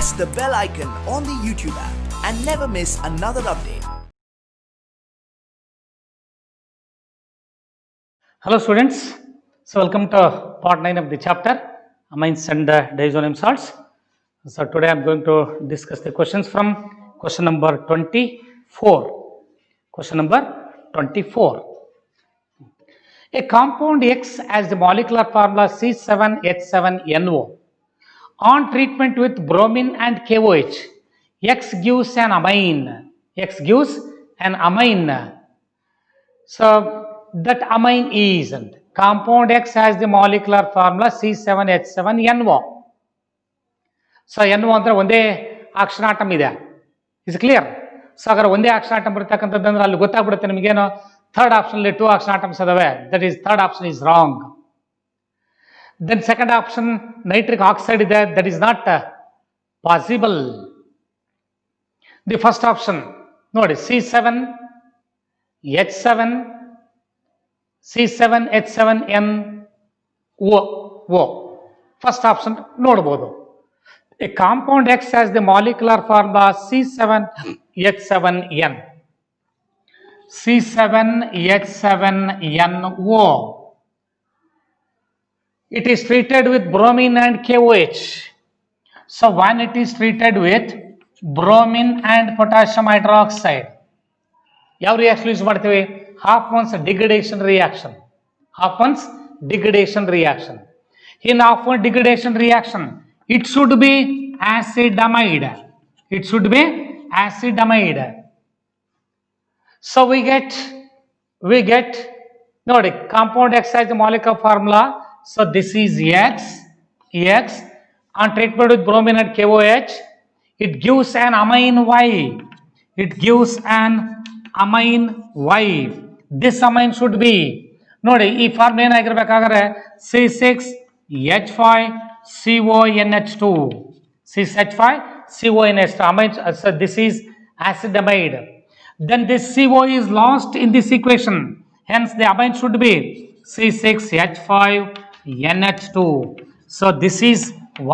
press the bell icon on the YouTube app and never miss another update. Hello students, so welcome to part 9 of the chapter amines and diazolam salts. So today I am going to discuss the questions from question number 24. Question number 24. A compound X has the molecular formula C7H7NO. On treatment with bromine and KOH, X gives an amine. X gives an amine. So that amine is, and compound X has the molecular formula C7H7NO. So NO ಅಂದ್ರೆ ಒಂದೇ action atom ಇದೆ. Is clear? So ಹಾಗಾದ್ರೆ ಒಂದೇ action atom ಬರ್ತಕ್ಕಂಥದ್ದು ಅಲ್ಲಿ ಗೊತ್ತಾಗ್ಬಿಡುತ್ತೆ ನಿಮಗೇನು third option ಅಲ್ಲಿ 2 ಆಕ್ಷನ್ ಆಟಮ್ಸ್ ಇದಾವೆ. That is third option is wrong. Then second option nitric oxide ಇದೆ. That is not possible. The first option ನೋಡಿ C7H7NO. ಫಸ್ಟ್ ಆಪ್ಷನ್ ನೋಡ್ಬೋದು. A compound X has the molecular formula C7H7N. C7H7NO. It is treated with bromine and KOH. So when it is treated with bromine and potassium hydroxide, ಯಾವ reaction use ಮಾಡ್ತೀವಿ? Hoffman's degradation reaction. Hoffman's degradation reaction. In Hoffman degradation reaction, it should be acidamide. It should be acidamide. So we get ನೋಡಿ compound X has the molecular formula. So this is X on treatment with bromine and KOH. It gives an amine Y. It gives an amine Y. This amine should be ನೋಡಿ ಈ form ಏನಾಗಿರ್ಬೇಕಾದ್ರೆ C6H5CONH2. C6H5CONH2 amine. So this is acidamide. Then this CO is lost in this equation. Hence the amine should be C6H5NH2. So this is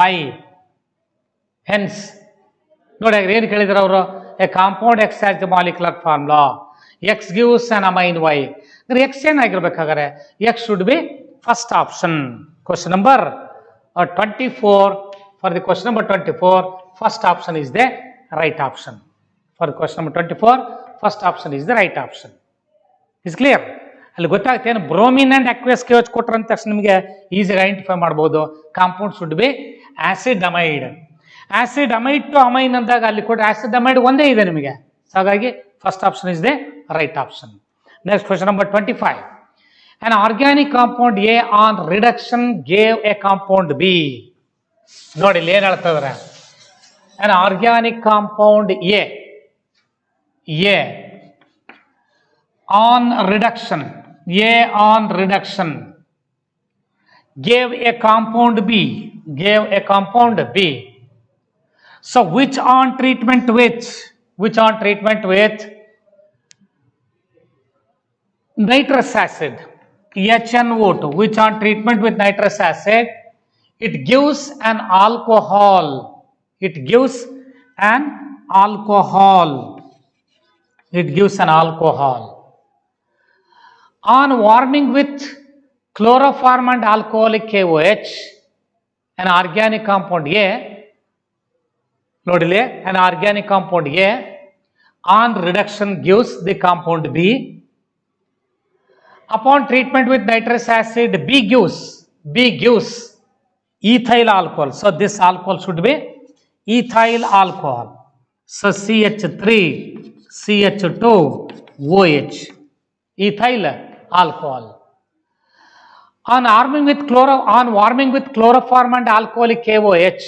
Y. Hence ನೋಡಿ ಏನು ಕೇಳಿದ್ರು ಅವರು? A compound X has the molecular formula. X gives an amine Y. X ಏನಾಗಿರ್ಬೇಕಾದ್ರೆ X should be first option. Question number 24. For the question number 24, first option is the right option. For the question number 24, first option is the right option. Is clear? ಅಲ್ಲಿ ಗೊತ್ತಾಗುತ್ತೆ ಏನು bromine and aqueous KOH ಕೊಟ್ರಂತ ತಕ್ಷಣ ನಿಮಗೆ ಈಸಿಯಾಗಿ identify ಮಾಡ್ಬೋದು. Compound should be acetamide. Acetamide to amine ಅಂದಾಗ ಅಲ್ಲಿ ಕೊಟ್ಟರೆ ಆಸಿಡಮೈಡ್ ಒಂದೇ ಇದೆ ನಿಮಗೆ. ಹಾಗಾಗಿ first option is the right option. Next question number 25. An organic compound A on reduction gave a compound B. ನೋಡಿ ಇಲ್ಲಿ ಏನು ಹೇಳ್ತಾ ಇದ್ದಾರೆ? An organic compound A on reduction gave a compound B. So which on treatment with nitrous acid HNO2, which on treatment with nitrous acid, it gives an alcohol. On warming with chloroform and alcoholic KOH, an organic compound A, ನೋಡಿಲಿ, an organic compound A on reduction gives the compound B. Upon treatment with nitrous acid, B gives ethyl alcohol. So this alcohol should be ethyl alcohol. So CH3CH2OH, ethyl alcohol. On warming with chloroform and alcoholic KOH,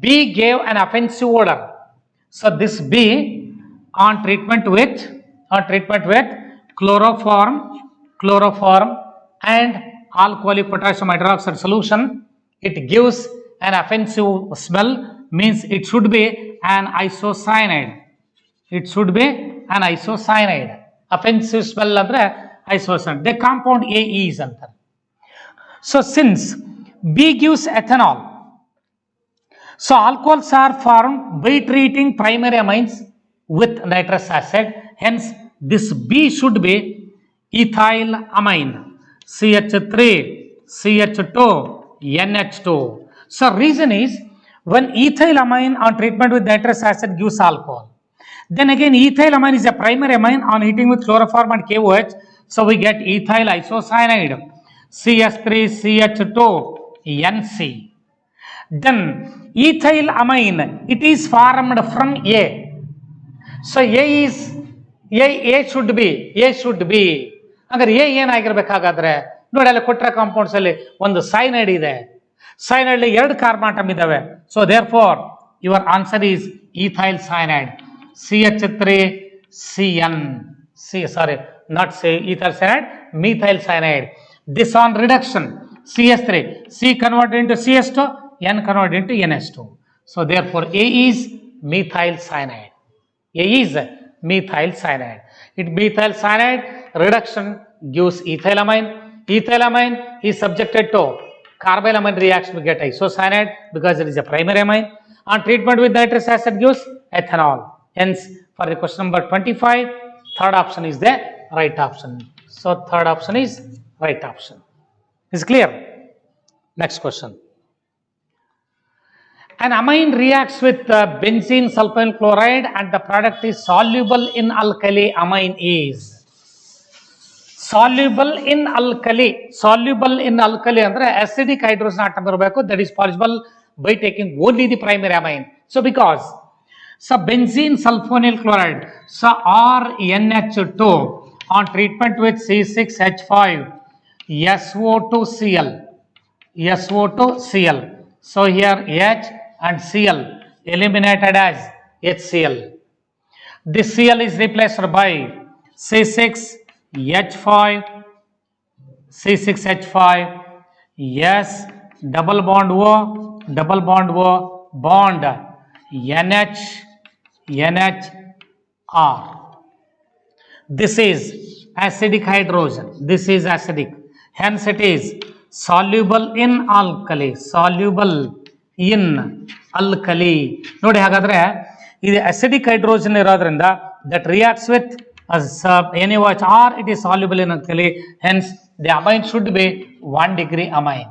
B gave an offensive odor. So this B on treatment with chloroform and alcoholic potassium hydroxide solution, it gives an offensive smell, means it should be an isocyanide. Offensive smell andre isocyanide. The compound A is ಅಂತಾರೆ. So since B gives ethanol, So alcohols are formed by treating primary amines with nitrous acid. Hence, this B should be ethyl amine. CH3, CH2, NH2. So reason is, when ethyl amine on treatment with nitrous acid gives alcohol. Then again, ethyl amine is a primary amine on heating with chloroform and KOH. So we get ethyl isocyanide, CH3CH2, NC. Then ethyl amine, it is formed from A. So A should be. ಹಾಗಾದ್ರೆ A ಏನಾಗಿರ್ಬೇಕಾಗಾದ್ರೆ ನೋಡಿ, ಅಲ್ಲಿ ಕೊಟ್ಟರೆ compounds ಅಲ್ಲಿ ಒಂದು cyanide ಇದೆ, cyanide 2 carbon atom ಇದಾವೆ. So therefore your answer is ethyl cyanide. CH3CN, not ethyl cyanide, methyl cyanide. This on reduction, CH3, C converted into CH2, N converted into NH2. So therefore A is methyl cyanide. A is methyl cyanide. It methyl cyanide reduction gives ethyl amine. Ethyl amine is subjected to carbylamine reaction to get isocyanide because it is a primary amine. On treatment with nitrous acid gives ethanol. Hence, for the question number 25, third option is the right option. So third option is right option. Is clear? Next question. An amine reacts with benzene sulfonyl chloride and the product is soluble in alkali. Amine is soluble in alkali. Soluble in alkali andre acidic hydrogen atom iರಬೇಕು. That is possible by taking only the primary amine. So because benzene sulfonyl chloride, RNH2 on treatment with C6H5 SO2Cl. So here H and Cl eliminated as HCl. This Cl is replaced by C6H5 S double bond O bond NHR. This is acidic hydrogen. This is acidic. Hence it is soluble in alkali. Soluble in alkali. ನೋಡಿ, ಹಾಗಾದ್ರೆ ಇದು acidic hydrogen ಇರೋದ್ರಿಂದ that reacts with NaOH, or it is soluble in alkali. Hence the amine should be 1 degree amine.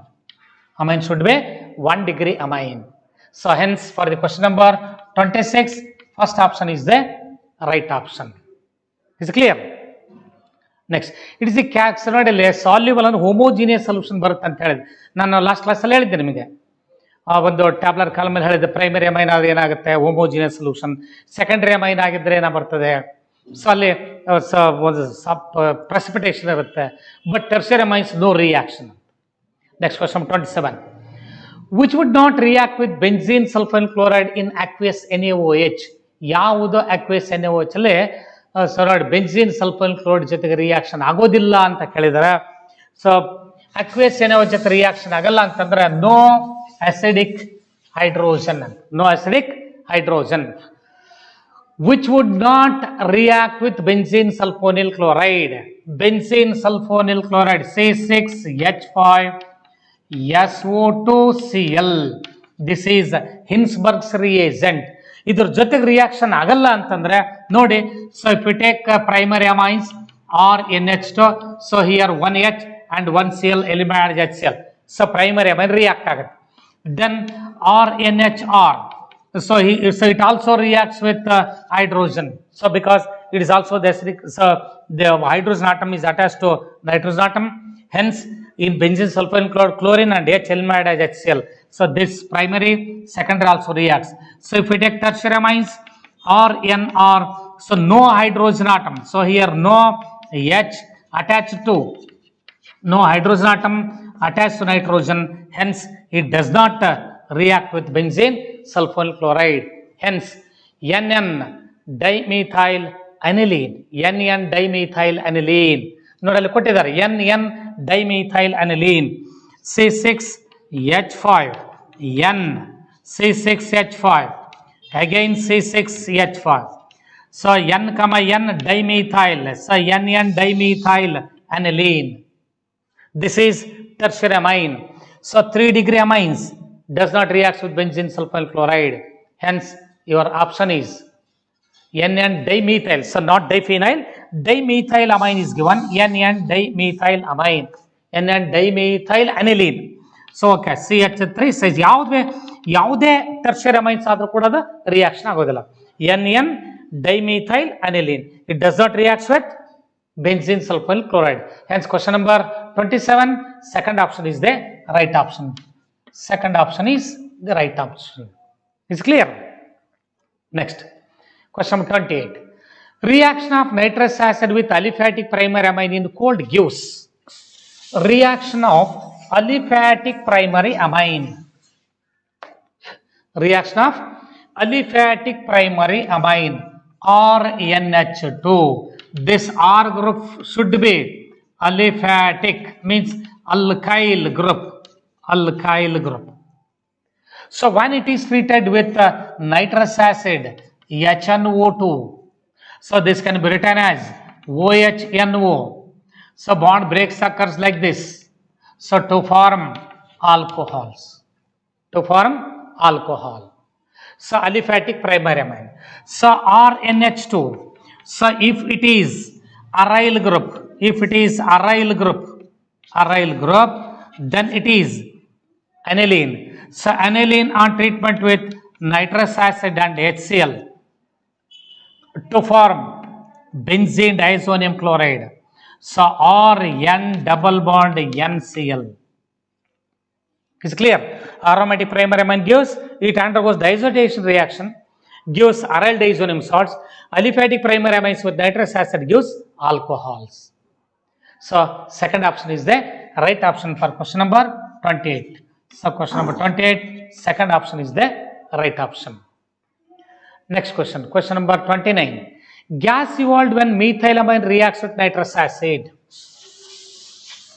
Amine should be 1 degree amine. So hence for the question number 26, first option is the right option. Is it clear? Next, it is a soluble and homogeneous solution ಬರುತ್ತೆ ಅಂತ ಹೇಳಿದೆ. ನಾನು last ಕ್ಲಾಸಲ್ಲಿ ಹೇಳಿದ್ದೆ ನಿಮಗೆ. ಒಂದು tabular column ಮೇಲೆ ಹೇಳಿದೆ, ಪ್ರೈಮರಿ ಅಮೈನ್ ಆದ್ರೆ ಏನಾಗುತ್ತೆ, ಹೋಮೋಜಿನಿಯಸ್ ಸೊಲ್ಯೂಷನ್. ಸೆಕೆಂಡರಿ ಅಮೈನ್ ಆಗಿದ್ರೆ ಏನಾಗ್ಬರ್ತದೆ, ಸೊ ಅಲ್ಲಿ ಪ್ರೆಸಿಪಿಟೇಷನ್ ಇರುತ್ತೆ. But tertiary amines no reaction. Next question 27. Which would not react with benzene sulfonyl chloride in aqueous NaOH? ಯಾವುದು aqueous NaOH ಅಲ್ಲಿ ಬೆಂಜೀನ್ ಸಲ್ಫೈಲ್ ಕ್ಲೋರೈಡ್ ಜೊತೆಗೆ reaction ಆಗೋದಿಲ್ಲ ಅಂತ ಕೇಳಿದಾರೆ. ಸೊ ಅಕ್ವೇಸ್ NaOH ಜೊತೆ ರಿಯಾಕ್ಷನ್ ಆಗಲ್ಲ ಅಂತಂದ್ರೆ no acidic hydrogen. No acidic hydrogen. Which would not react with benzene sulfonyl chloride? Benzene sulfonyl chloride, C6H5 SO2Cl. This is Hinsberg's reagent. ಇದ್ರ ಜೊತೆಗೆ reaction ಆಗಲ್ಲ ಅಂತಂದ್ರೆ ನೋಡಿ, so if you take primary amines R NH2, so here 1H and 1Cl eliminated HCl. So primary amine react ಆಗುತ್ತೆ. Then RNHR, so it also reacts with hydrogen. So because it is also the acidic, so the hydrogen atom is attached to nitrogen atom. Hence in benzene sulfonyl chlorine and H eliminated as HCl. So this primary, secondary also reacts. So if we take tertiary amines or NR, so no hydrogen atom. So here no H attached to, no hydrogen atom attached to nitrogen. Hence it does not react with benzene sulfonyl chloride. Hence NN dimethyl aniline. NN dimethyl aniline. ನೋಡಿ ಅಲ್ಲಿ ಕೊಟ್ಟಿದ್ದಾರೆ NN dimethyl aniline. C6H5 N C6H5 again C6H5. So N, N dimethyl. So NN dimethyl aniline. This is tertiary amine. So 3 degree amines. does not react with benzene sulfonyl chloride. Hence, your option is NN dimethyl. So, not diphenyl. Dimethylamine is given. NN dimethylamine. NN dimethyl aniline. So, okay. CH3 says ಯಾವುದೇ tertiary amines ಆದರೂ ಕೂಡ ಅದು reaction ಆಗೋದಿಲ್ಲ. NN dimethyl aniline. It does not react with benzene sulfonyl chloride. Hence, question number 27, second option is the right option. Second option is the right option. Is clear? Next, question number 28. Reaction of nitrous acid with aliphatic primary amine in cold gives reaction of aliphatic primary amine. Reaction of aliphatic primary amine or NH2. This R group should be aliphatic, means alkyl group. Alkyl group. So when it is treated with nitrous acid, HNO2, so this can be written as OHNO. So bond breaks occurs like this. So to form alcohols. To form alcohol. So aliphatic primary amine. So RNH2. So if it is aryl group, then it is aniline. So aniline on treatment with nitrous acid and HCl to form benzene diazonium chloride. So RN double bond NCl. Is clear? Aromatic primary amine gives, it undergoes diazotization reaction, gives aryl diazonium salts. Aliphatic primary amines with nitrous acid gives alcohols. So second option is the right option for question number 28. So question number 28, second option is the right option. Next question, question number 29. Gas evolved when methylamine reacts with nitrous acid.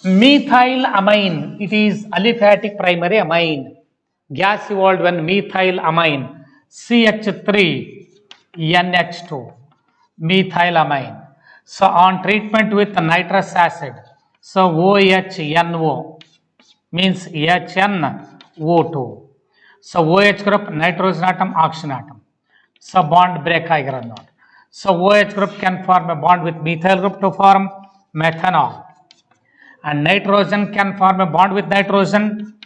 Methylamine, it is aliphatic primary amine. Gas evolved when methylamine, CH3NH2, methylamine. So on treatment with nitrous acid, so OHNO means HNO2. So OH group, nitrogen atom, oxygen atom. So bond break ಆಗಿರೋದು ನೋಡಿ. So OH group can form a bond with methyl group to form methanol. And nitrogen can form a bond with nitrogen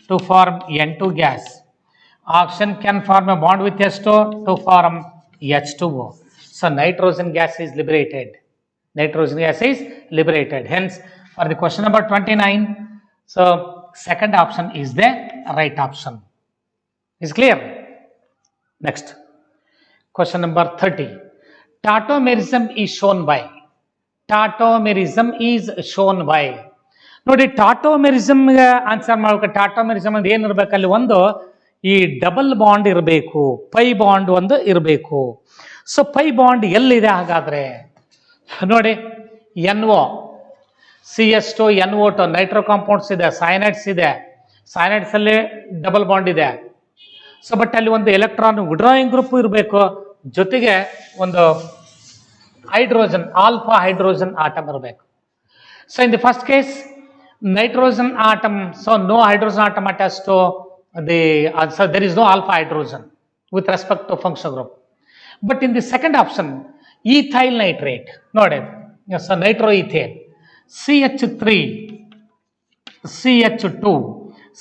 to form N2 gas. Oxygen can form a bond with H2 to form H2O. So nitrogen gas is liberated. Nitrogen gas is liberated. Hence, for the question number 29, so second option is the right option. Is clear? Next, question number 30. Tautomerism is shown by. Tautomerism is shown by. ನೋಡಿ ಟಾಟೋಮೆರಿಸಮ್ answer ಮಾಡ್ಬೇಕು. ಟಾಟೋಮೆರಿಸಮ್ ಅಂದ್ರೆ ಏನಿರ್ಬೇಕು, ಅಲ್ಲಿ ಒಂದು ಈ double bond ಇರಬೇಕು, pi bond ಒಂದು ಇರಬೇಕು. So pi bond ಎಲ್ಲಿದೆ ಹಾಗಾದ್ರೆ ನೋಡಿ, NO, CS2, NO2 Nitro compounds ಇದೆ, ಸೈನೈಡ್ಸ್ ಇದೆ, ಸೈನೈಡ್ಸ್ ಅಲ್ಲಿ ಡಬಲ್ ಬಾಂಡ್ ಇದೆ. ಸೊ ಬಟ್ ಅಲ್ಲಿ ಒಂದು ಎಲೆಕ್ಟ್ರಾನ್ ವಿಡ್ರಾಯಿಂಗ್ ಗ್ರೂಪ್ ಇರಬೇಕು, ಜೊತೆಗೆ ಒಂದು ಹೈಡ್ರೋಜನ್, ಆಲ್ಫಾ ಹೈಡ್ರೋಜನ್ ಆಟಮ್ ಇರಬೇಕು. So in the first case, nitrogen atom, so no hydrogen atom attached to the, so there is no alpha hydrogen with respect to functional group. But in the second option, ethyl nitrate, noted, so nitroethane, CH3, CH2,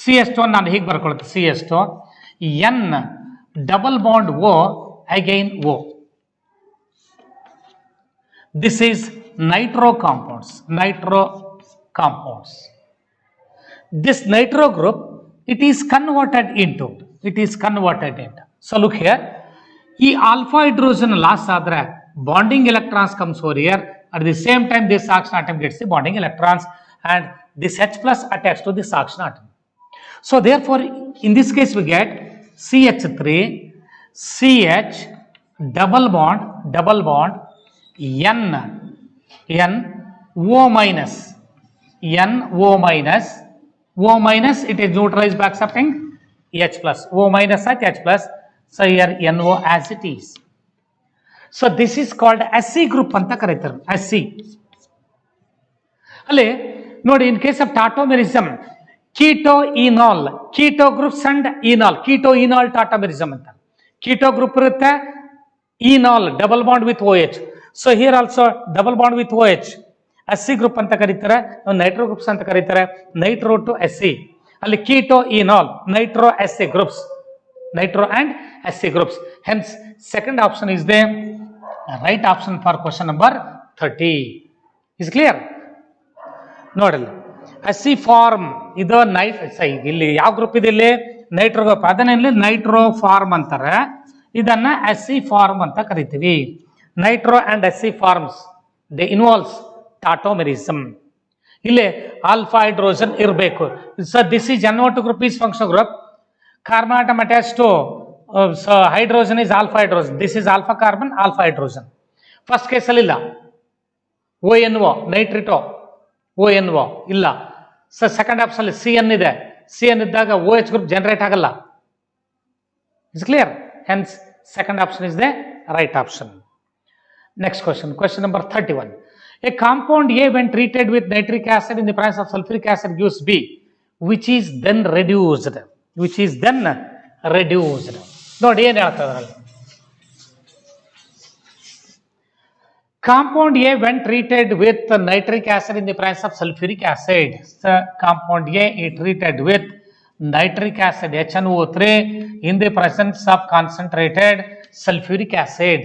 CH2 ನಾನು ಹೀಗೆ ಬರ್ಕೊಳ್ಳುತ್ತೆ, CH2, N double bond O, again O. This is nitro compounds. This nitro group, it is converted into. So look here, e alpha hydrogen loss adre bonding electrons comes over here. At the same time, this oxygen atom gets the bonding electrons, and this H plus attached to this oxygen atom. So therefore, in this case we get CH3, CH double bond N O minus, O minus, it is neutralized by accepting H plus, O minus at H plus, so here NO as it is. So this is called SC group anta karitaru, SC. ಅಲ್ಲಿ ನೋಡಿ, in case of tautomerism, keto enol, keto groups and enol, keto enol tautomerism ಅಂತ. Keto group ಇರುತ್ತೆ, enol double bond with O H. So here also double bond with O H, S C group ಅಂತ ಕರೀತಾರೆ, nitro groups ಅಂತ ಕರೀತಾರೆ, nitro to S C. ಅಲ್ಲಿ keto enol, nitro S C groups, nitro and SC groups. Hence, second option is the right option for question number 30. Is clear? ನೋಡಲ್ಲ, SC form ಇದು ಇಲ್ಲಿ ಯಾವ group ಇದೆ, ಇಲ್ಲಿ nitro group, ಅದನ್ನೇ nitro form ಅಂತಾರೆ, ಇದನ್ನ SC ಫಾರ್ಮ್ ಅಂತ ಕರಿತೀವಿ. Nitro and SC forms they involves tautomerism. ಇಲ್ಲಿ ಆಲ್ಫಾ ಹೈಡ್ರೋಜನ್ ಇರಬೇಕು. So this is NO2 group is function group. Carbon atom attached to so hydrogen is alpha hydrogen. This is alpha carbon, alpha hydrogen. First case ಅಲ್ಲಿ ಇಲ್ಲ, ONO ನೈಟ್ರಿಟೋ ONO ಇಲ್ಲ. So second option ಅಲ್ಲಿ CN ಇದೆ, CN ಇದ್ದಾಗ OH group generate ಆಗಲ್ಲ. It's clear. Hence second option is the right option. Next question, question number 31. A compound A when treated with nitric acid in the presence of sulfuric acid gives B, which is then reduced. Which is then reduced. ನೋಡಿ ಏನು ಹೇಳ್ತದ್ರಲ್ಲಿ, compound A when treated with nitric acid in the presence of sulfuric acid. So compound A is treated with nitric acid HNO3 in the presence of concentrated sulfuric acid.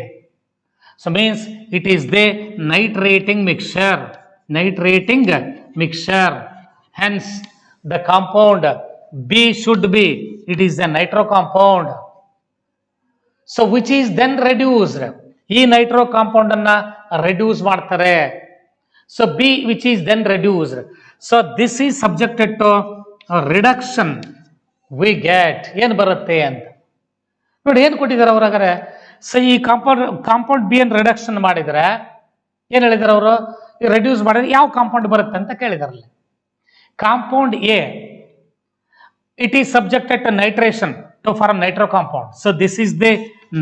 So means it is the nitrating mixture. Nitrating mixture. Hence the compound B should be, it is a nitro compound. So which is then reduced. ಈ nitro compound ಅನ್ನ reduce ಮಾಡ್ತಾರೆ. So B which is then reduced. So this is subjected to reduction. We get ಏನು ಬರುತ್ತೆ ಅಂತ ನೋಡಿ, ಏನು ಕೊಟ್ಟಿದ್ದಾರೆ ಅವ್ರಾಗಾರೆ. ಸೊ ಈ ಕಾಂಪೌಂಡ್ ಬಿ ಅನ್ನು ರಿಡಕ್ಷನ್ ಮಾಡಿದ್ರೆ ಏನು ಹೇಳಿದಾರೆ ಅವರು, ರೆಡ್ಯೂಸ್ ಮಾಡಿದ್ರೆ ಯಾವ ಕಾಂಪೌಂಡ್ ಬರುತ್ತೆ ಅಂತ ಕೇಳಿದಾರಲ್ಲಿ. Compound A, it is subjected to nitration to form nitro compound. So this is the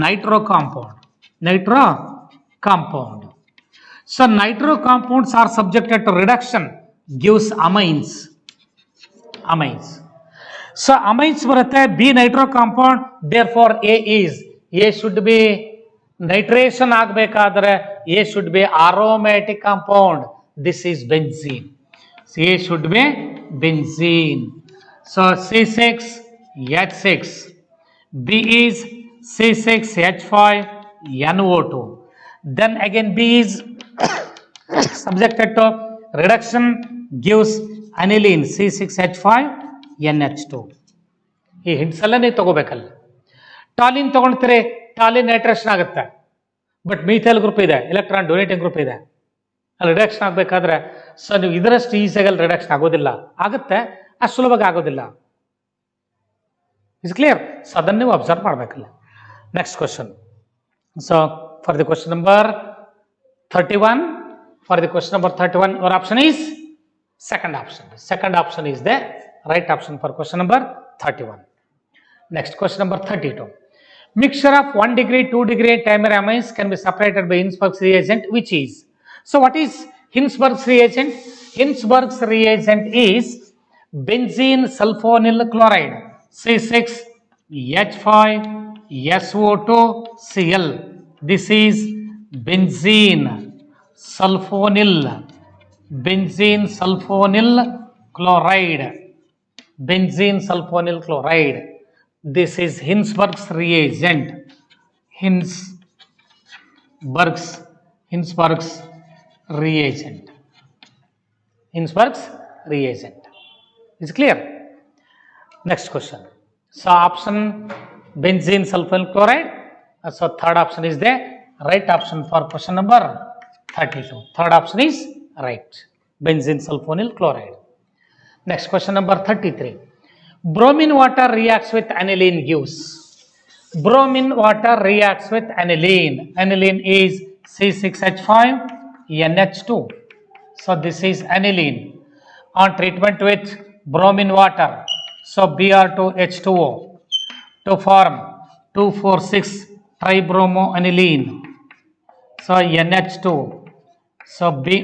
nitro compound. Nitro compound. So nitro compounds are subjected to reduction, gives amines. Amines. So amines ಬರುತ್ತೆ, B nitro compound. Therefore A should be nitration ಆಗಬೇಕಾದ್ರೆ A should be aromatic compound. This is benzene. So A should be benzene. So C6H6, B is C6H5NO2. Then again B is subjected to reduction, gives aniline C6H5NH2. ಈ hints ಎಲ್ಲ ನೀವು ತಗೋಬೇಕಲ್ಲ. Toluene ತಗೊಳ್ತೀರಿ, toluene nitration ಆಗುತ್ತೆ, but methyl group ಇದೆ, electron donating group ಇದೆ, ಅಲ್ಲಿ reduction ಆಗಬೇಕಾದ್ರೆ so ನೀವು ಇದರಷ್ಟು ಈಸಿಯಾಗಿ ಅಲ್ಲಿ ರಿಡಕ್ಷನ್ ಆಗೋದಿಲ್ಲ, ಆಗುತ್ತೆ ಅಷ್ಟು ಸುಲಭವಾಗಿ ಆಗೋದಿಲ್ಲ. Is clear. ಸೊ ಅದನ್ನು ನೀವು ಅಬ್ಸರ್ವ್ ಮಾಡಬೇಕಲ್ಲ. Next question. So for the question number 31, for the question number 31 your option is second option. Second option is the right option for question number 31. Next question number 32. Mixture of 1 degree, 2 degree trimeric amines can be separated by Hinsberg's reagent, which is. So what is Hinsberg's reagent? Hinsberg's reagent is benzene sulfonyl chloride C6H5SO2Cl. This is benzene sulfonyl chloride. Benzene sulfonyl chloride. This is Hinsberg's reagent. Hinsberg's reagent. Hinsberg's reagent. Is clear? Next question. So option benzene sulfonyl chloride. So third option is the right option for question number 32. Third option is right. Benzene sulfonyl chloride. Next question number 33. Bromine water reacts with aniline gives. Bromine water reacts with aniline. Aniline is C6H5NH2. So this is aniline. On treatment with bromine water, so Br2H2O to form 2,4,6 tribromoaniline. So NH2. So Br.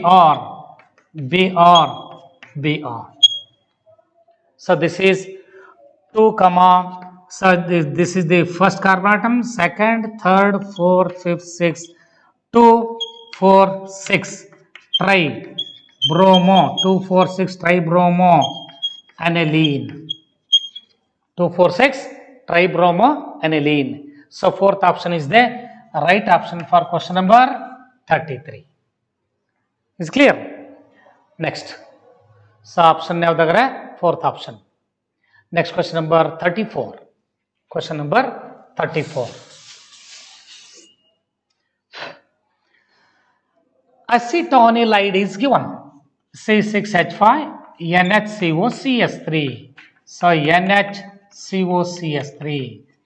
So this is 2 comma, so this is the first carbon atom, second, third, fourth, fifth, sixth, 2, 4, 6 tri bromo, 2, 4, 6 tri bromo aniline, 2, 4, 6 tri bromo aniline. So fourth option is the right option for question number 33. Is clear? Next. So option yavudagra fourth option. Next question number 34. Question number 34. Acetonylide is given. C6H5 NHCOCS3. So NHCOCS3.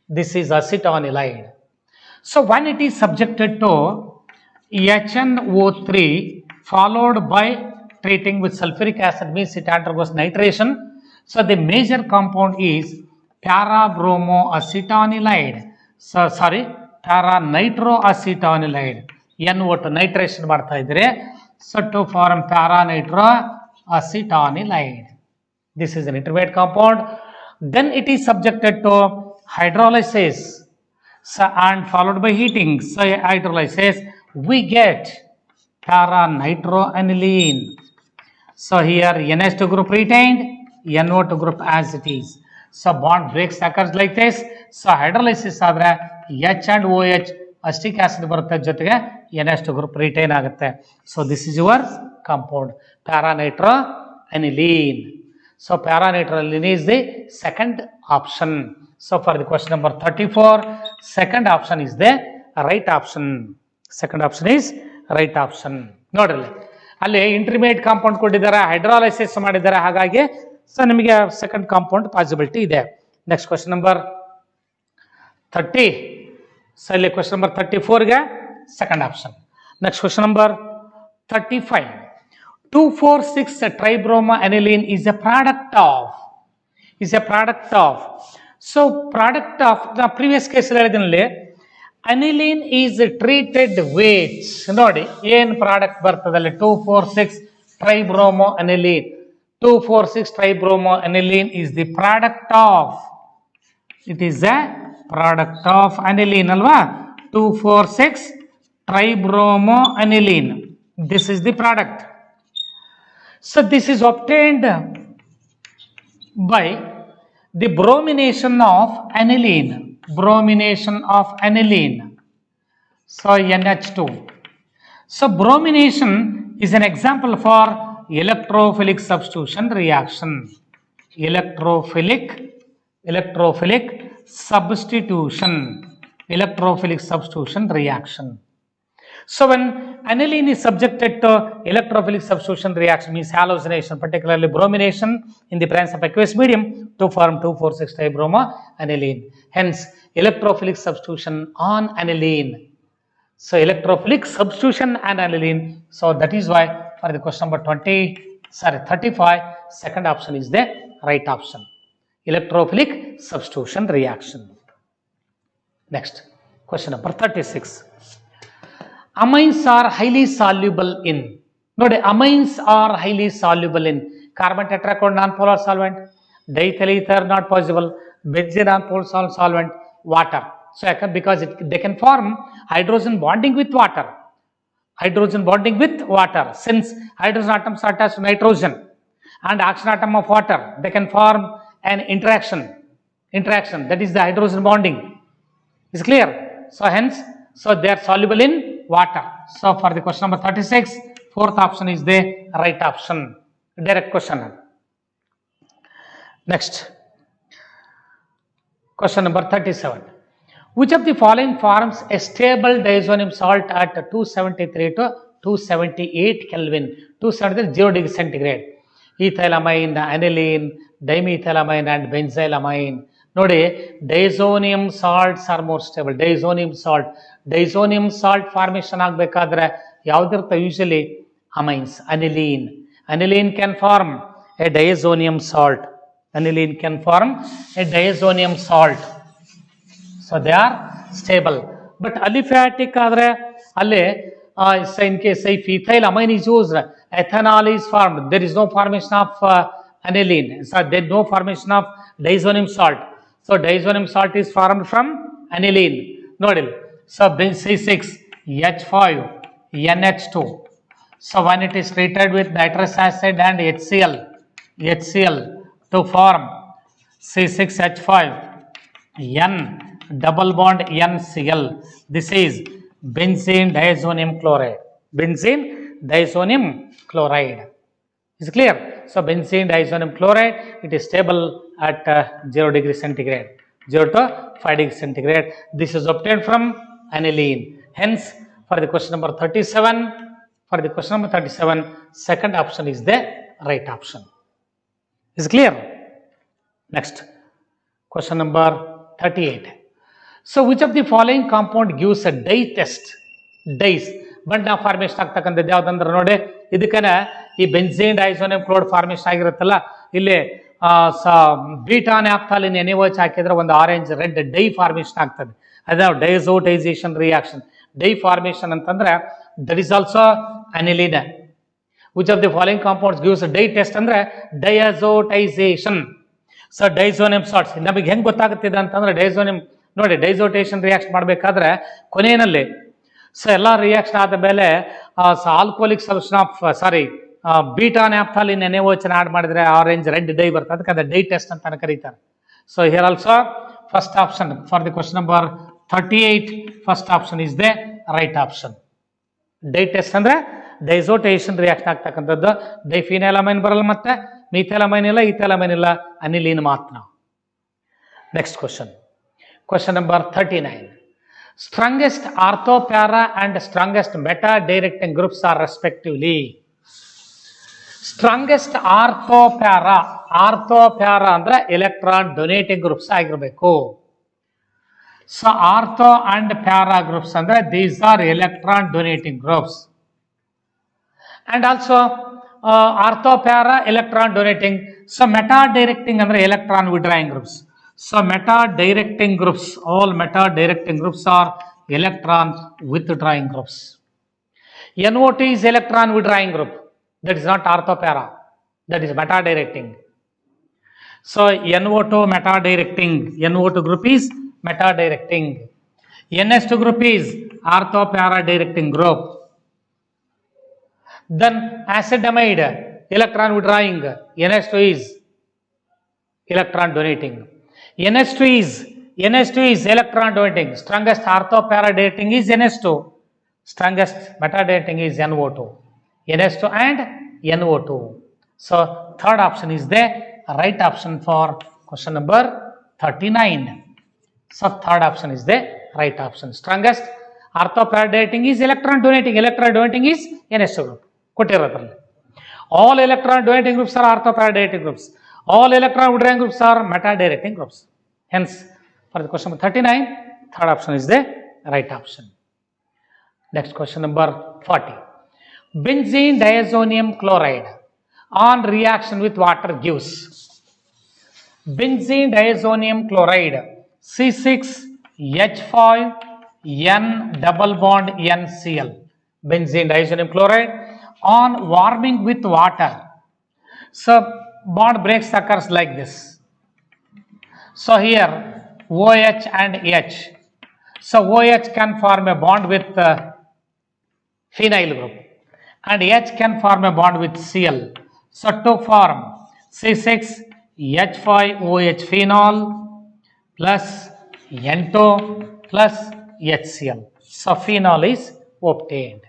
This is acetonylide. So when it is subjected to HNO3 followed by treating with sulfuric acid means it undergoes nitration. So the major compound is para-bromoacetonylide. So sorry, para-nitroacetonylide. NO2 nitration ಮಾಡ್ತಾ ಇದ್ರೆ. So to form para-nitroacetonylide. This is an intermediate compound. Then it is subjected to hydrolysis. So and followed by heating. So hydrolysis we get para-nitroaniline. So here NH2 group retained, NO2 group as it is. So bond breaks occurs like this. So hydrolysis ಆದ್ರೆ H and OH acetic acid ಬರುತ್ತೆ ಜೊತೆಗೆ NH2 group retain ಆಗುತ್ತೆ. So this is your compound para-nitroaniline. So para-nitroaniline is the second option. So for the question number 34, second option is the right option. Second option is right option. ನೋಡ್ರಿ ಅಲ್ಲಿ intermediate compound ಕೊಟ್ಟಿದ್ದಾರೆ, ಹೈಡ್ರಾಲೈಸಿಸ್ ಮಾಡಿದ್ದಾರೆ, ಹಾಗಾಗಿ so ನಿಮಗೆ second compound possibility ಇದೆ. Next question number 30. So ಇಲ್ಲಿ question number 34ಗೆ second option. Next question number 35. 2,4,6 tribroma aniline is a product of. So product of the previous case ಹೇಳಿದಲ್ಲಿ aniline is treated with ನೋಡಿ ಏನು product ಬರ್ತದಲ್ಲಿ 2,4,6 tribromo aniline. 2,4,6 tribromo aniline is the product of. It is a product of aniline ಅಲ್ವಾ. 2,4,6 tribromo aniline. This is the product. So this is obtained by the bromination of aniline. So NH2. So bromination is an example for electrophilic substitution reaction. Electrophilic substitution reaction. So when aniline is subjected to electrophilic substitution reaction means halogenation, particularly bromination in the presence of aqueous medium to form 2,4,6 tribromo aniline. Hence electrophilic substitution on aniline. So electrophilic substitution and aniline. So that is why for the question number 35, second option is the right option. Electrophilic substitution reaction. Next question number 36. Amines are highly soluble in. ನೋಡಿ amines are highly soluble in carbon tetrachloride non-polar solvent, diethyl ether not possible, benzene non-polar solvent, water. So because they can form hydrogen bonding with water. Since hydrogen atoms are attached to nitrogen and oxygen atom of water, they can form an interaction. That is the hydrogen bonding. Is clear? So hence, so they are soluble in water. So for the question number 36, fourth option is the right option. Direct question. Next question number 37. Which of the following forms a stable diazonium salt at 273 to 278 Kelvin, 273 0 degree centigrade? Ethylamine, aniline, dimethylamine and benzylamine. ನೋಡಿ diazonium salts are more stable. Diazonium salt formation ಆಗಬೇಕಾದ್ರೆ ಯಾವ್ದಿರುತ್ತೆ usually amines, aniline can form a diazonium salt. So they are stable. But aliphatic ಆದ್ರೆ ಅಲ್ಲಿ in case if ethyl amine is used, ethanol is formed. There is no formation of aniline. So there no formation of diazonium salt. So diazonium salt is formed from aniline. Nodil. So C6H5 NH2. So when it is treated with nitrous acid and HCl to form C6H5 N double bond NCl. This is benzene diazonium chloride. Benzene diazonium chloride. Is clear? So benzene diazonium chloride, it is stable at 0 degree centigrade, 0 to 5 degree centigrade. This is obtained from aniline. Hence, for the question number 37, second option is the right option. Is clear? Next, question number 38. So which of the following compound gives a dye test? Dyes. ಬಣ್ಣ formation ಆಗ್ತಕ್ಕಂಥದ್ದು ಯಾವ್ದಂದ್ರೆ ನೋಡಿ, ಇದಕ್ಕೇನೆ ಈ benzene ಡೈಸೋನಿಯಂ chloride formation ಆಗಿರುತ್ತಲ್ಲ, ಇಲ್ಲಿ beta naphthalene NaOH ಹಾಕಿದ್ರೆ ಒಂದು orange red dye formation ಆಗ್ತದೆ. ಅದೇ diazotization reaction. Dye formation ಅಂತಂದ್ರೆ that is also aniline. Which of the following compounds gives dye test ಅಂದ್ರೆ ಡೈಅಜೋಟೈಸೇಷನ್. ಸೊ ಡೈಸೋನಿಯಂ ಸಾಲ್ಟ್ಸ್ ನಮಗೆ ಹೆಂಗ್ ಗೊತ್ತಾಗುತ್ತಿದೆ ಅಂತಂದ್ರೆ, ಡೈಸೋನಿಯಂ ನೋಡಿ, ಡೈಸೋಟೇಷನ್ ರಿಯಾಕ್ಷನ್ ಮಾಡಬೇಕಾದ್ರೆ ಕೊನೆಯಲ್ಲಿ ಸೊ ಎಲ್ಲ ರಿಯಾಕ್ಷನ್ ಆದ ಮೇಲೆ alcoholic solution of beta naphthalene NaOH add ಮಾಡಿದ್ರೆ ಆರೆಂಜ್ ರೆಡ್ ಡೈ ಬರ್ತದೆ. ಅದಕ್ಕೆ ಅದು ಡೈ ಟೆಸ್ಟ್ ಅಂತ ಕರೀತಾರೆ. So here also first option for the question number 38, first option is the right option. Dye test ಅಂದ್ರೆ ಡೈಸೋಟೇಷನ್ ರಿಯಾಕ್ಷನ್ ಆಗ್ತಕ್ಕಂಥದ್ದು. ಡೈಫಿನೈಲಮೈನ್ ಬರಲ್ಲ, ಮತ್ತೆ ಮಿಥೈಲಮೈನ್ ಇಲ್ಲ, ಈಥೈಲಮೈನ್ ಇಲ್ಲ, ಅನಿಲಿನ್ ಮಾತ್ರ. Next question number 39. Strongest orthopara and strongest meta-directing groups are respectively. Strongest orthopara ಅಂದ್ರೆ electron donating groups ಆಗಿರಬೇಕು. So ortho and para groups ಅಂದ್ರೆ these are electron donating groups. And also orthopara electron donating. So meta-directing ಅಂದ್ರೆ electron withdrawing groups. So meta-directing groups, all meta-directing groups are electron withdrawing groups. NO2 is electron withdrawing group. That is not orthopara. That is meta-directing. So NO2 meta-directing. NO2 group is meta-directing. NH2 group is orthopara directing group. Then acetamiide electron withdrawing. NH2 is electron donating. NH2 is electron donating. Strongest orthopara dating is NH2. Strongest meta dating is NO2. NH2 and NO2. So third option is the right option for question number 39. So third option is the right option. Strongest orthopara dating is electron donating. Electron donating is NH2 group. All electron donating groups are orthopara dating groups. All electron withdrawing groups are meta-directing groups. Hence, for the question number 39, third option is the right option. Next question number 40. Benzene diazonium chloride on reaction with water gives benzene diazonium chloride C6H5N double bond NCl. Benzene diazonium chloride on warming with water. So bond breaks occurs like this. So here OH and H. So OH can form a bond with phenyl group and H can form a bond with Cl. So to form C6H5OH phenol plus N2 plus HCl. So phenol is obtained.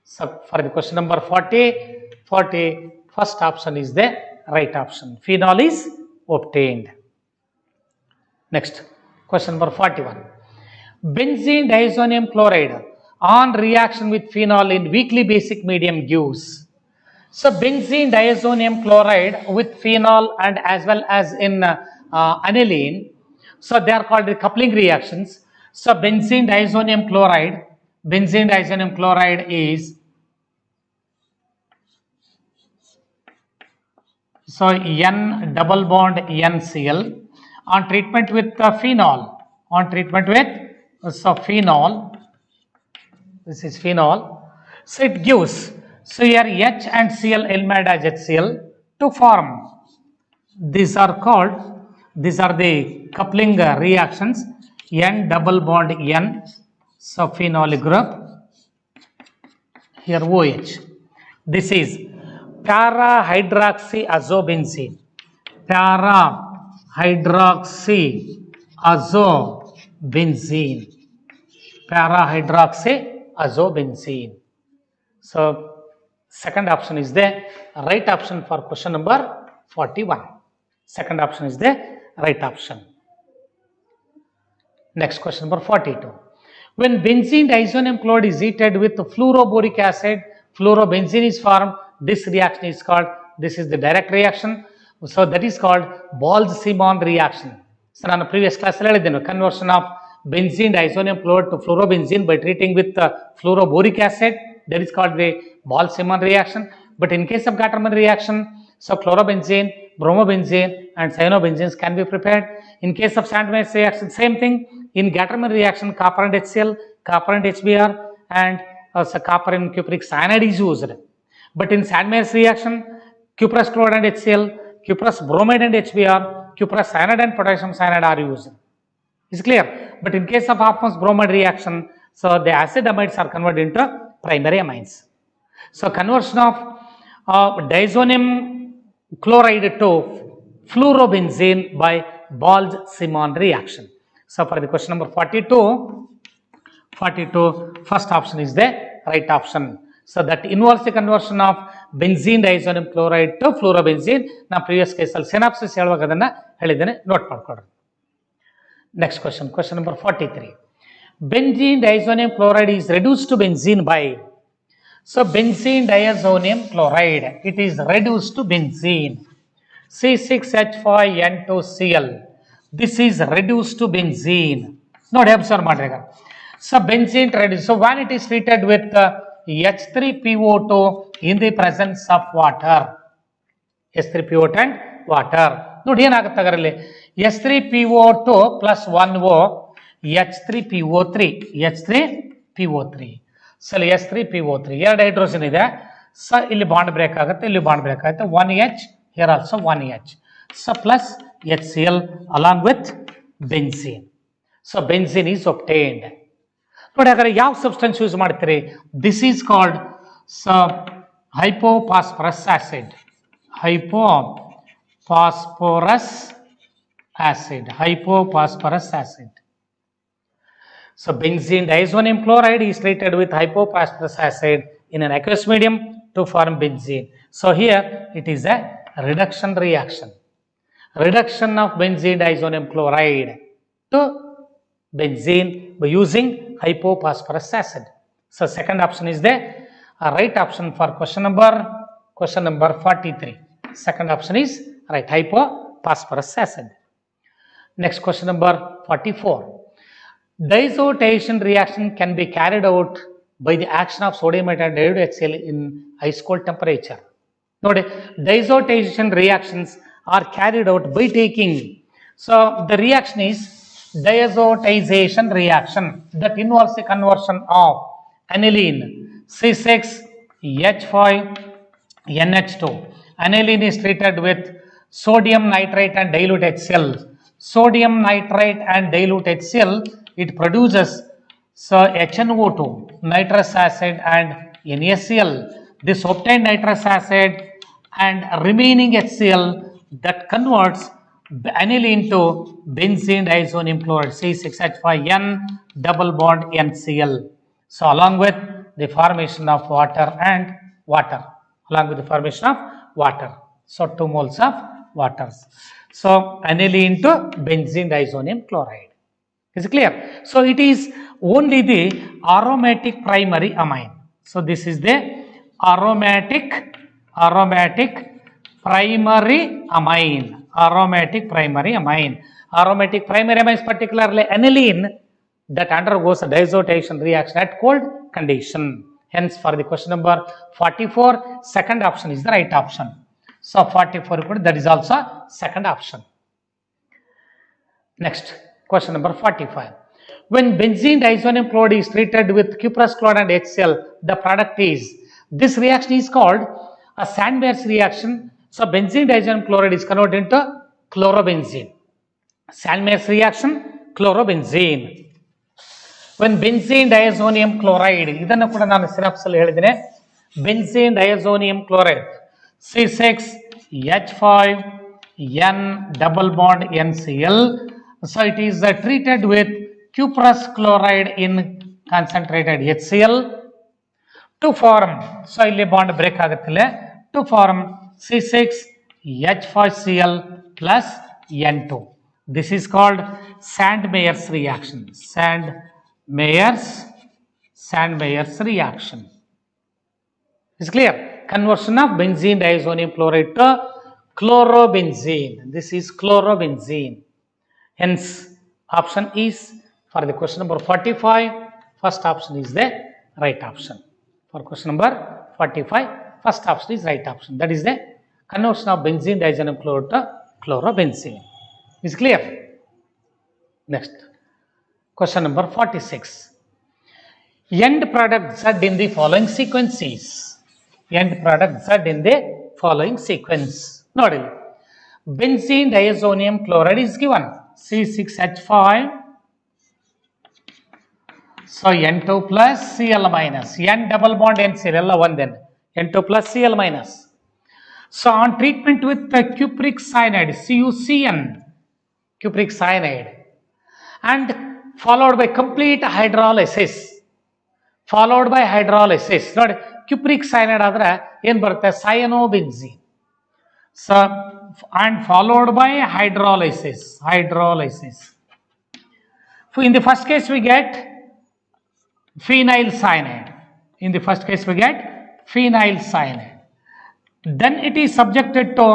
So for the question number 40, first option is the right option. Phenol is obtained. Next, question number 41. Benzene diazonium chloride on reaction with phenol in weakly basic medium gives. So benzene diazonium chloride with phenol and as well as in aniline. So they are called the coupling reactions. So benzene diazonium chloride is so N double bond NCl on treatment with phenol. Phenol. This is phenol. So it gives. So here H and Cl eliminated as HCl to form These are the coupling reactions. N double bond N, so phenolic group. Here OH. This is para-hydroxyazobenzene. Para-hydroxyazobenzene. Para-hydroxyazobenzene. So second option is the right option for question number 41. Second option is the right option. Next question number 42. When benzene diazonium chloride is heated with fluoroboric acid, fluorobenzene is formed. This reaction is called, this is the direct reaction. So that is called Boltzmann reaction. So in the previous class, conversion of benzene diazonium chloride to fluorobenzene by treating with fluoroboric acid, that is called the Boltzmann reaction. But in case of Gattermann reaction, so chlorobenzene, bromobenzene and cyanobenzenes can be prepared. In case of Sandwich reaction, same thing. In Gattermann reaction, copper and HCl, copper and HBr, and also copper and cupric cyanide is used. But in Sandwich reaction, cuprous chloride and HCl, cuprous bromide and HBr, cuprous cyanide and potassium cyanide are used. Is clear? But in case of Hoffman's bromide reaction, so the acid amides are converted into primary amines. So conversion of diazonium chloride to fluorobenzene by Boltzmann reaction. So for the question number 42, first option is the right option. So that involves the conversion of benzene diazonium chloride to fluorobenzene. Now previous case synopsis note ಮಾಡ್ಕೊಳ್ಳಿ. Next question, question number 43. Benzene diazonium chloride is reduced to benzene by, so benzene diazonium chloride, it is reduced to benzene. C6H5N2Cl. This is reduced to benzene. Not observe madrega. So benzene reduced. So when it is treated with H3PO2 in the presence of water, H3PO2 and water. ನೋಡಿ ಏನಾಗುತ್ತೆ ಅದರಲ್ಲಿ H3PO2 plus 1O H3PO3 so H3PO3 ಎರಡು hydrogen ಇದೆ. So ಇಲ್ಲಿ bond break ಆಗುತ್ತೆ, ಇಲ್ಲಿ bond break ಆಗುತ್ತೆ. 1H here also 1H. So plus HCl along with benzene. So benzene is obtained. ನೋಡಿ ಹಾಗಾದ್ರೆ ಯಾವ ಸಬ್ಸ್ಟೆನ್ಸ್ ಯೂಸ್ ಮಾಡ್ತೀರಿ? This is called hypophosphorus acid. Hypophosphorus acid. So benzene diazonium chloride is treated with hypophosphorus acid in an aqueous medium to form benzene. So here it is a reduction reaction. Reduction of benzene diazonium chloride to benzene by using hypophosphorus acid. So second option is the right option for question number 43. Second option is right, hypophosphorus acid. Next question number 44. Diazotization reaction can be carried out by the action of sodium and dilute HCl in ice cold temperature. Note, diazotization reactions are carried out by taking. So the reaction is diazotization reaction that involves the conversion of aniline C6H5NH2. Aniline is treated with sodium nitrate and dilute HCl. Sodium nitrate and dilute HCl, it produces HNO2, nitrous acid and NaCl. This obtained nitrous acid and remaining HCl that converts aniline to benzene diazonium chloride C6H5N double bond NCl. So along with the formation of water. So 2 moles of water. So aniline to benzene diazonium chloride. Is it clear? So it is only the aromatic primary amine. So this is the aromatic primary amine. Aromatic primary amine is particularly aniline that undergoes a diazotization reaction at cold condition. Hence for the question number 44, second option is the right option. So 44, that is also second option. Next, question number 45. When benzene diazonium chloride is treated with cuprous chloride and HCl, the product is, this reaction is called a Sandberg's reaction. So benzene diazonium chloride is converted into chlorobenzene. Sandmeier's reaction, chlorobenzene. When benzene diazonium chloride, ಇದನ್ನು ಕೂಡ ನಾನು synapse ಅಲ್ಲಿ ಹೇಳಿದ್ದೇನೆ. Benzene diazonium chloride C6H5N double bond NCl. So it is treated with cuprous chloride in concentrated HCl to form. So ಇಲ್ಲಿ bond break ಆಗುತ್ತಿಲ್ಲ. To form C6H5Cl plus N2. This is called Sandmeier's reaction. Sandmeier's reaction. Is clear? Conversion of benzene diazonium chloride to chlorobenzene. This is chlorobenzene. Hence, option is for the question number 45. First option is the right option. For question number 45, first option is right option. That is the conversion of benzene diazonium chloride to chlorobenzene. Is clear? Next, question number 46. End product Z in the following sequences. End product Z in the following sequence. Nodi. Benzene diazonium chloride is given C6H5. So N2 plus Cl minus. N double bond NCl one then. N2 plus Cl minus. So on treatment with the cupric cyanide, CuCN, cupric cyanide, and followed by complete hydrolysis. Followed by hydrolysis. ನೋಡಿ cupric cyanide ಆದ್ರೆ ಏನು ಬರುತ್ತೆ cyanobenzene. So and followed by hydrolysis. In the first case we get phenyl cyanide. In the first case we get phenyl cyanide. Then it is subjected to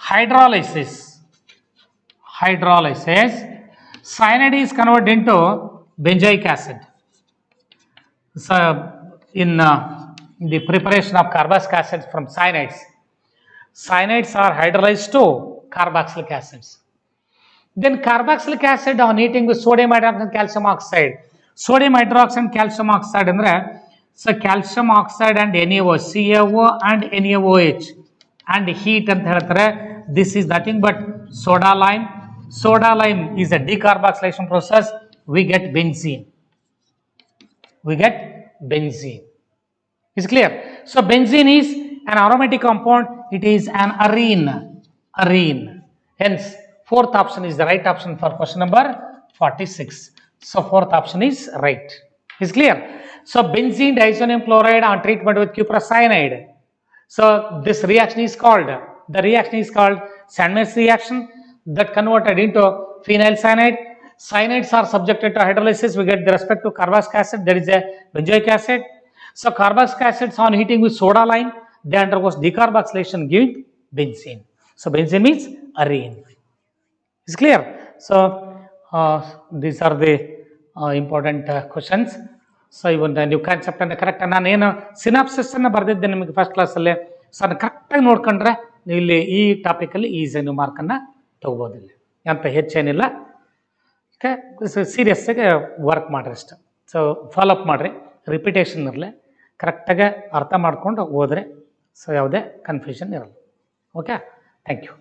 hydrolysis. Cyanide is converted into benzoic acid. So in the preparation of carboxylic acids from cyanides are hydrolyzed to carboxylic acids. Then carboxylic acid on heating with sodium hydroxide and calcium oxide. Sodium hydroxide and calcium oxide andre, so calcium oxide and NaO, CaO and NaOH and heat ಅಂತ ಹೇಳ್ತಾರೆ. This is nothing but soda lime. Soda lime is a decarboxylation process. We get benzene. Is clear? So benzene is an aromatic compound. It is an arene. Hence, fourth option is the right option for question number 46. So fourth option is right. Is clear? So benzene diazonium chloride on treatment with cuprous cyanide. So this reaction is called Sandmeier's reaction, that converted into phenyl cyanide. Cyanides are subjected to hydrolysis. We get the respect to carboxylic acid, that is a benzoic acid. So carboxylic acids on heating with soda lime, they undergoes decarboxylation giving benzene. So benzene means arene. Is clear? So these are the important questions. So even the new concept and correct ನಾನು ಏನು synopsis ಅನ್ನು ಬರೆದಿದ್ದೆ ನಿಮಗೆ first ಕ್ಲಾಸಲ್ಲಿ. So ಅದನ್ನು ಕರೆಕ್ಟಾಗಿ ನೋಡ್ಕೊಂಡ್ರೆ ನೀವು ಇಲ್ಲಿ ಈ ಟಾಪಿಕಲ್ಲಿ ಈಸಿ ನೀವು ಮಾರ್ಕನ್ನು ತಗೋಬೋದಿಲ್ಲ, ಅಂತ ಹೆಚ್ಚೇನಿಲ್ಲ. ಓಕೆ, ಸೀರಿಯಸ್ಸಾಗಿ ವರ್ಕ್ ಮಾಡಿರಿ ಅಷ್ಟೆ. ಸೊ ಫಾಲೋಅಪ್ ಮಾಡಿರಿ, ರಿಪಿಟೇಷನ್ ಇರಲಿ, ಕರೆಕ್ಟಾಗಿ ಅರ್ಥ ಮಾಡ್ಕೊಂಡು ಹೋದರೆ ಸೊ ಯಾವುದೇ ಕನ್ಫ್ಯೂಷನ್ ಇರಲ್ಲ. Okay, thank you.